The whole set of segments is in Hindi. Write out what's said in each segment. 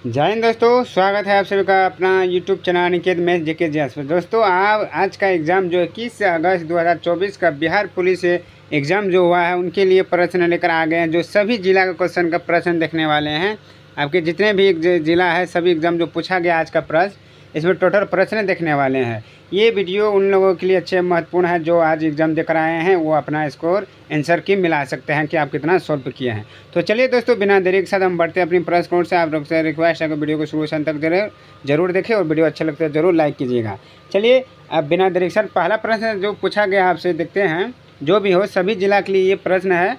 जय हिंद दोस्तों, स्वागत है आप सभी का अपना यूट्यूब चैनल अनिकेत मैथ जेके जीएस पर। दोस्तों आज का एग्ज़ाम जो 21 अगस्त 2024 का बिहार पुलिस एग्ज़ाम जो हुआ है उनके लिए प्रश्न लेकर आ गए हैं। जो सभी जिला का क्वेश्चन का प्रश्न देखने वाले हैं। आपके जितने भी जिला है सभी एग्ज़ाम जो पूछा गया आज का प्रश्न, इसमें टोटल प्रश्न देखने वाले हैं। ये वीडियो उन लोगों के लिए अच्छे महत्वपूर्ण है जो आज एग्ज़ाम देकर आए हैं। वो अपना स्कोर आंसर की मिला सकते हैं कि आप कितना सॉल्व किए हैं। तो चलिए दोस्तों, बिना देरी के साथ हम बढ़ते हैं अपनी प्रश्न कोड से। आप लोग से रिक्वेस्ट है कि वीडियो को शुरू से अंत तक जरूर देखें और वीडियो अच्छा लगता है ज़रूर लाइक कीजिएगा। चलिए अब बिना देरी के साथ पहला प्रश्न जो पूछा गया आपसे देखते हैं। जो भी हो सभी जिला के लिए ये प्रश्न है।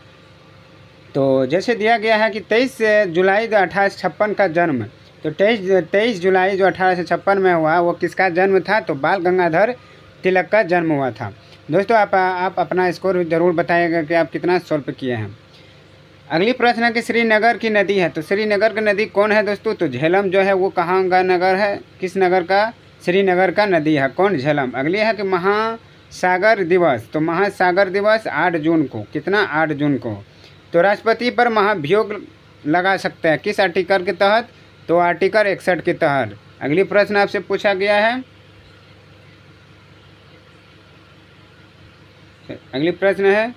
तो जैसे दिया गया है कि 23 जुलाई 1856 का जन्म, तो 23 जुलाई जो 1856 में हुआ वो किसका जन्म था? तो बाल गंगाधर तिलक का जन्म हुआ था। दोस्तों आप अपना स्कोर ज़रूर बताइएगा कि आप कितना सॉल्व किए हैं। अगली प्रश्न है कि श्रीनगर की नदी है, तो श्रीनगर की नदी कौन है दोस्तों? तो झेलम जो है वो कहाँ का नगर है? किस नगर का? श्रीनगर का नदी है। कौन? झेलम। अगली है कि महासागर दिवस, तो महासागर दिवस 8 जून को, कितना? 8 जून को। तो राष्ट्रपति पर महाभियोग लगा सकते हैं किस आर्टिकल के तहत? तो आर्टिकल 61 के तहत। अगली प्रश्न आपसे पूछा गया है। अगली प्रश्न है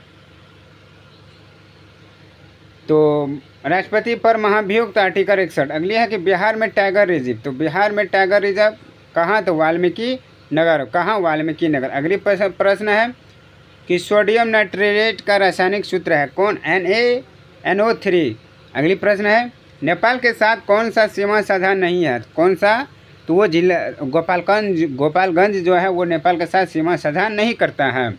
तो राष्ट्रपति पर महाभियोग तो आर्टिकल 61। अगली है कि बिहार में टाइगर रिजर्व, तो बिहार में टाइगर रिजर्व कहाँ? तो वाल्मीकि नगर। कहाँ? वाल्मीकि नगर। अगली प्रश्न है कि सोडियम नाइट्रेट का रासायनिक सूत्र है कौन? NaNO3। अगली प्रश्न है नेपाल के साथ कौन सा सीमा साझा नहीं है? कौन सा? तो वो जिला गोपालगंज जो है वो नेपाल के साथ सीमा साझा नहीं करता है।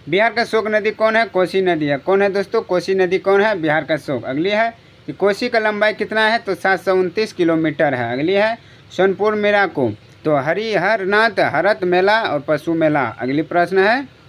बिहार का शोक नदी कौन है? कोसी नदी है। कौन है दोस्तों? कोसी नदी कौन है? बिहार का शोक। अगली है कि कोसी का लंबाई कितना है? तो 729 किलोमीटर है। अगली है सोनपुर मेला को, तो हरिहरनाथ हरत मेला और पशु मेला। अगली प्रश्न है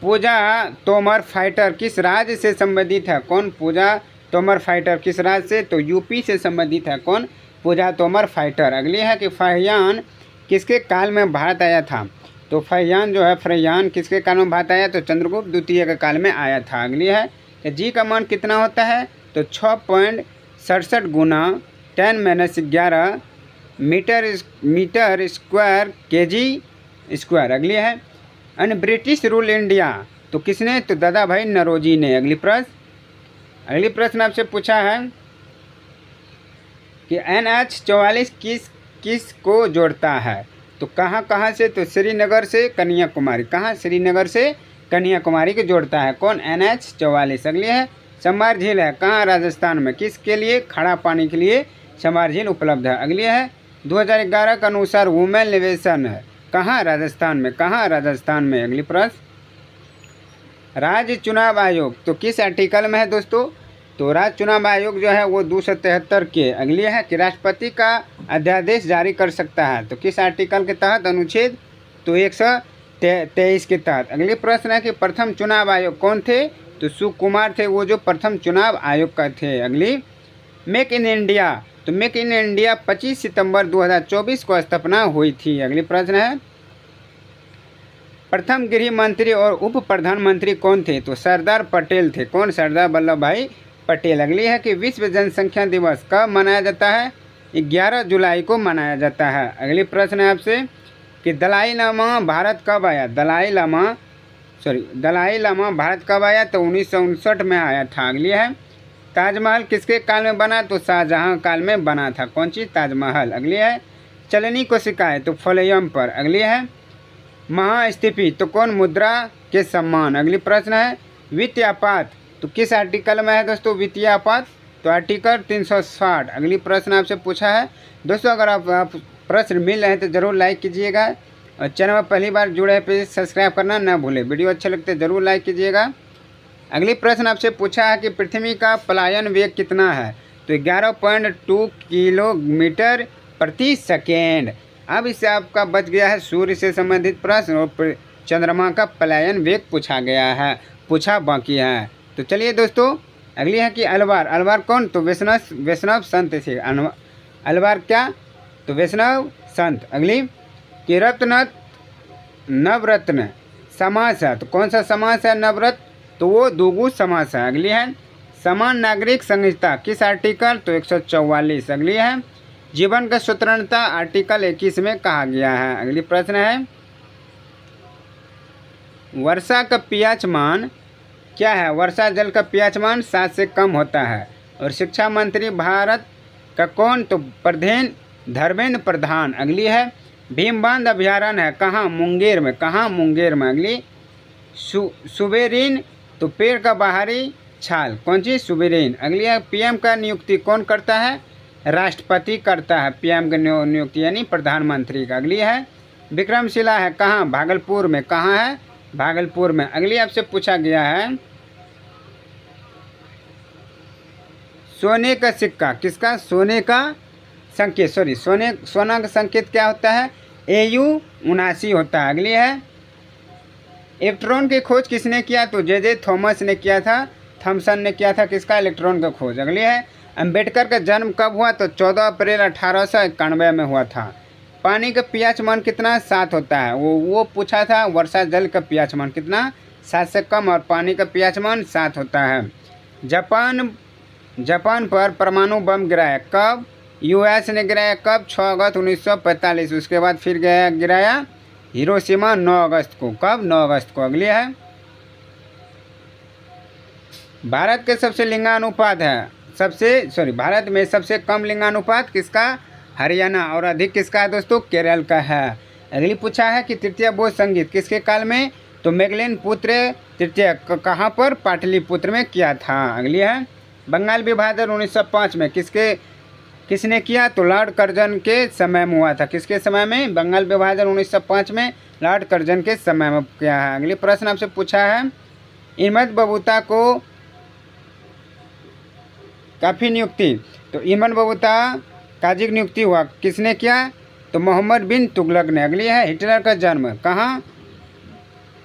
पूजा तोमर फाइटर किस राज्य से संबंधित है? कौन? पूजा तोमर फाइटर किस राज्य से? तो यूपी से संबंधित है। कौन? पूजा तोमर फाइटर। अगली है कि फहियान किसके काल में भारत आया था? तो फहियान जो है फहियान किसके काल में भारत आया? तो चंद्रगुप्त द्वितीय के काल में आया था। अगली है कि जी का मान कितना होता है? तो 6.67 गुना 10⁻11 मीटर स्क्वायर kg स्क्वायर। अगली है अन्य ब्रिटिश रूल इंडिया, तो किसने? तो दादा भाई नौरोजी ने। अगली प्रश्न आपसे पूछा है कि NH-44 किस को जोड़ता है? तो कहाँ से? तो श्रीनगर से कन्याकुमारी। कहाँ? श्रीनगर से कन्याकुमारी को जोड़ता है। कौन? NH-44। अगली है संभार झील है कहाँ? राजस्थान में। किसके लिए? खड़ा पानी के लिए संभार झील उपलब्ध है। अगली है 2011 के अनुसार वुमेन लिबरेशन है कहाँ? राजस्थान में। कहाँ? राजस्थान में। अगली प्रश्न राज्य चुनाव आयोग तो किस आर्टिकल में है दोस्तों? तो राज्य चुनाव आयोग जो है वो 273 के। अगली है कि राष्ट्रपति का अध्यादेश जारी कर सकता है, तो किस आर्टिकल के तहत? अनुच्छेद तो 123 के तहत। अगली प्रश्न है कि प्रथम चुनाव आयोग कौन थे? तो सुकुमार थे, वो जो प्रथम चुनाव आयोग का थे। अगली मेक इन इंडिया, तो मेक इन इंडिया 25 सितंबर 2024 को स्थापना हुई थी। अगली प्रश्न है प्रथम गृह मंत्री और उप प्रधानमंत्री कौन थे? तो सरदार पटेल थे। कौन? सरदार वल्लभ भाई पटेल। अगली है कि विश्व जनसंख्या दिवस कब मनाया जाता है? 11 जुलाई को मनाया जाता है। अगली प्रश्न है आपसे कि दलाई लामा भारत कब आया? दलाई लामा भारत कब आया? तो 1959 में आया था। अगली है ताजमहल किसके काल में बना? तो शाहजहां काल में बना था। कौन चीज़? ताजमहल। अगली है चलनी को सिकाए, तो फलेयम पर। अगली है महास्थिति तो कौन? मुद्रा के सम्मान। अगली प्रश्न है वित्तीय आपात तो किस आर्टिकल में है दोस्तों? वित्तीय आपात तो आर्टिकल 360। अगली प्रश्न आपसे पूछा है दोस्तों, अगर आप प्रश्न मिल रहे हैं तो ज़रूर लाइक कीजिएगा और चैनल में पहली बार जुड़े हैं प्लीज़ सब्सक्राइब करना ना भूलें। वीडियो अच्छे लगते हैं ज़रूर लाइक कीजिएगा। अगली प्रश्न आपसे पूछा है कि पृथ्वी का पलायन वेग कितना है? तो 11.2 किलोमीटर प्रति सेकेंड। अब इससे आपका बच गया है सूर्य से संबंधित प्रश्न और चंद्रमा का पलायन वेग पूछा बाकी है। तो चलिए दोस्तों, अगली है कि अलवार कौन? तो वैष्णव संत थे। अलवार क्या? तो वैष्णव संत। अगली कि नवरत्न समास है, तो कौन सा समास है? नवरत्न, तो वो द्विगु समास है। अगली है समान नागरिक संहिता किस आर्टिकल, तो 144। अगली है जीवन का स्वतंत्रता आर्टिकल 21 में कहा गया है। अगली प्रश्न है वर्षा का पीएच मान क्या है, वर्षा जल का पीएच मान 7 से कम होता है। और शिक्षा मंत्री भारत का कौन, तो धर्मेंद्र प्रधान। अगली है भीम बांध अभ्यारण्य है कहाँ, मुंगेर में, कहाँ, मुंगेर में। अगली सुबेरीन तो पेड़ का बाहरी छाल, कौन सी, सुबेरीन। अगली है पीएम का नियुक्ति कौन करता है, राष्ट्रपति करता है पीएम का नियुक्ति यानी प्रधानमंत्री का। अगली है विक्रमशिला है कहाँ, भागलपुर में, कहाँ है, भागलपुर में। अगली आपसे पूछा गया है सोने का सिक्का किसका, सोने का संकेत, सोना का संकेत क्या होता है, AU 79 होता है। अगली है इलेक्ट्रॉन की खोज किसने किया, तो जे थॉमस ने किया था, थॉमसन ने किया था किसका, इलेक्ट्रॉन का खोज। अगली है अंबेडकर का जन्म कब हुआ, तो 14 अप्रैल 1891 में हुआ था। पानी का पीएच मान कितना, 7 होता है। वो पूछा था वर्षा जल का पीएच मान कितना, 7 से कम, और पानी का पीएच मान 7 होता है। जापान पर परमाणु बम गिराया कब, US ने गिराया कब, 6 अगस्त 1945। उसके बाद फिर गिराया हिरोशिमा 9 अगस्त को, कब, 9 अगस्त को। अगली है भारत के सबसे लिंगानुपात है भारत में सबसे कम लिंगानुपात किसका, हरियाणा, और अधिक किसका है दोस्तों, केरल का है। अगली पूछा है कि तृतीय बोध संगीत किसके काल में, तो मेघलेन पुत्र तृतीय कहाँ पर, पाटलिपुत्र में किया था। अगली है बंगाल विभाजन 1905 में किसने किया, तो लॉर्ड कर्जन के समय में हुआ था। किसके समय में, बंगाल विभाजन 1905 में लॉर्ड कर्जन के समय में किया है। अगली प्रश्न आपसे पूछा है इमद बबूता को काफ़ी नियुक्ति, तो इमन बबूता काजी की नियुक्ति हुआ किसने किया, तो मोहम्मद बिन तुगलक ने। अगली है हिटलर का जन्म कहाँ,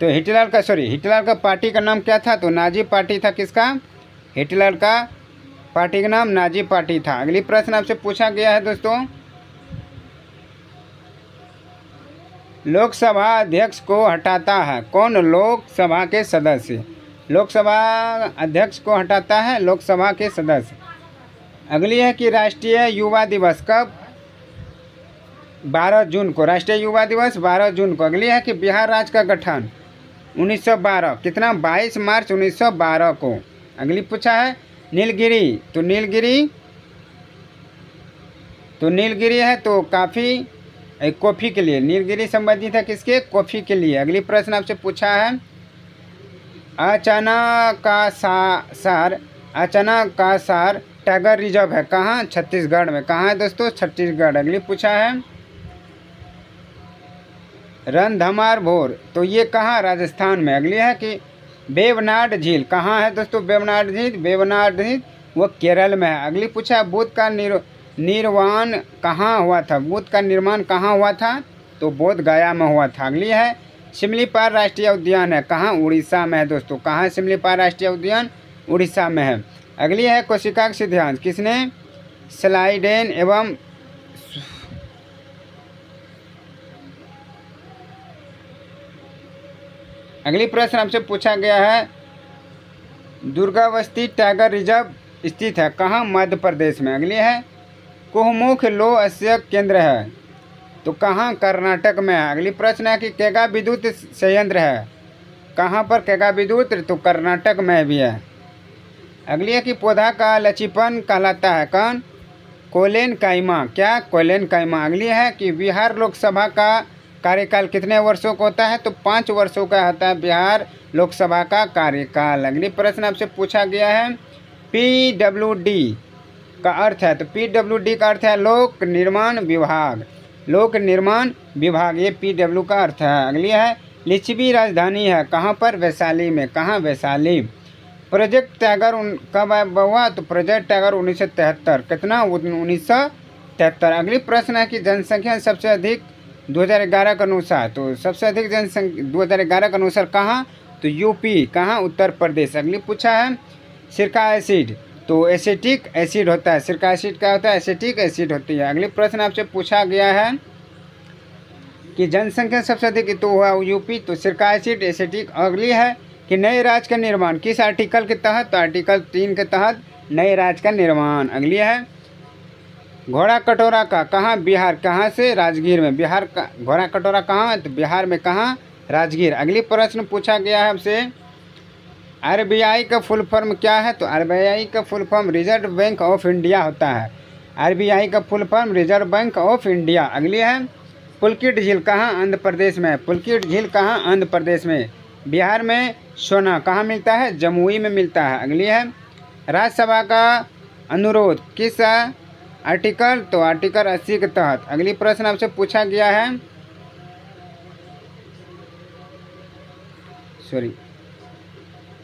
तो हिटलर का पार्टी का नाम क्या था, तो नाजी पार्टी था किसका, हिटलर का पार्टी का नाम नाजी पार्टी था। अगली प्रश्न आपसे पूछा गया है दोस्तों लोकसभा अध्यक्ष को हटाता है कौन, लोकसभा के सदस्य, लोकसभा अध्यक्ष को हटाता है लोकसभा के सदस्य। अगली है कि राष्ट्रीय युवा दिवस कब, 12 जून को, राष्ट्रीय युवा दिवस 12 जून को। अगली है कि बिहार राज्य का गठन 1912 कितना, 22 मार्च 1912 को। अगली पूछा है नीलगिरी, तो नीलगिरी है तो कॉफ़ी के लिए, नीलगिरी संबंधित है किसके, कॉफ़ी के लिए। अगली प्रश्न आपसे पूछा है अचानक का सार टाइगर रिजर्व है कहाँ, छत्तीसगढ़ में, कहाँ है दोस्तों, छत्तीसगढ़। अगली पूछा है रणधमार भोर, तो ये कहाँ, राजस्थान में। अगली है कि वेवनाड झील कहाँ है दोस्तों, वेवनाड झील वो केरल में है। अगली पूछा है बुद्ध का निर्माण कहाँ हुआ था, बुद्ध का निर्माण कहाँ हुआ था, तो बोध गया में हुआ था। अगली है शिमलीपाल राष्ट्रीय उद्यान है कहाँ, उड़ीसा में है दोस्तों, कहाँ है शिमलीपाल राष्ट्रीय उद्यान, उड़ीसा में है। अगली है कोशिका का सिद्धांत किसने, स्लाइडेन एवं अगली प्रश्न आपसे पूछा गया है दुर्गावती टाइगर रिजर्व स्थित है कहाँ, मध्य प्रदेश में। अगली है कुहमुख लौह अयस्क केंद्र है तो कहाँ, कर्नाटक में है। अगली प्रश्न है कि केगा विद्युत संयंत्र है कहाँ पर, केगा विद्युत, तो कर्नाटक में भी है। अगली है कि पौधा का लचीपन कहलाता है कौन, कोलेन काइमा, क्या, कोलेन काइमा। अगली है कि बिहार लोकसभा का कार्यकाल कितने वर्षों का होता है, तो 5 वर्षों का होता है बिहार लोकसभा का कार्यकाल। अगली प्रश्न आपसे पूछा गया है PWD का अर्थ है, तो PWD का अर्थ है लोक निर्माण विभाग, ये PW का अर्थ है। अगली है लिच्छवी राजधानी है कहाँ पर, वैशाली में, कहाँ, वैशाली। प्रोजेक्ट टाइगर कब हुआ, तो प्रोजेक्ट टाइगर 1973, कितना, 1973। अगली प्रश्न है कि जनसंख्या सबसे अधिक 2011 के अनुसार, तो सबसे अधिक जनसंख्या 2011 के अनुसार कहाँ, तो यूपी, कहाँ, उत्तर प्रदेश। अगली पूछा है सिरका एसिड, तो एसिटिक एसिड होता है, सिरका एसिड क्या होता है, एसिटिक एसिड होती है। अगली प्रश्न आपसे पूछा गया है कि जनसंख्या सबसे अधिक तो हुआ यूपी, तो सिरका एसिड एसिटिक। अगली है कि नए राज्य का निर्माण किस आर्टिकल के तहत, तो आर्टिकल 3 के तहत नए राज्य का निर्माण। अगली है घोड़ा कटोरा का कहाँ, बिहार, कहाँ से, राजगीर में। बिहार का घोड़ा कटोरा कहाँ, तो बिहार में कहाँ, राजगीर। अगली प्रश्न पूछा गया है हमसे आरबीआई का फुल फॉर्म क्या है, तो आरबीआई का full form reserve bank of India होता है। आरबीआई का full form reserve bank of India. अगली है पुलकित झील कहाँ, आंध्र प्रदेश में। पुलकित झील कहाँ, आंध्र प्रदेश में। बिहार में सोना कहाँ मिलता है, जमुई में मिलता है। अगली है राज्यसभा का अनुरोध किस आर्टिकल, तो आर्टिकल 80 के तहत। अगली प्रश्न आपसे पूछा गया है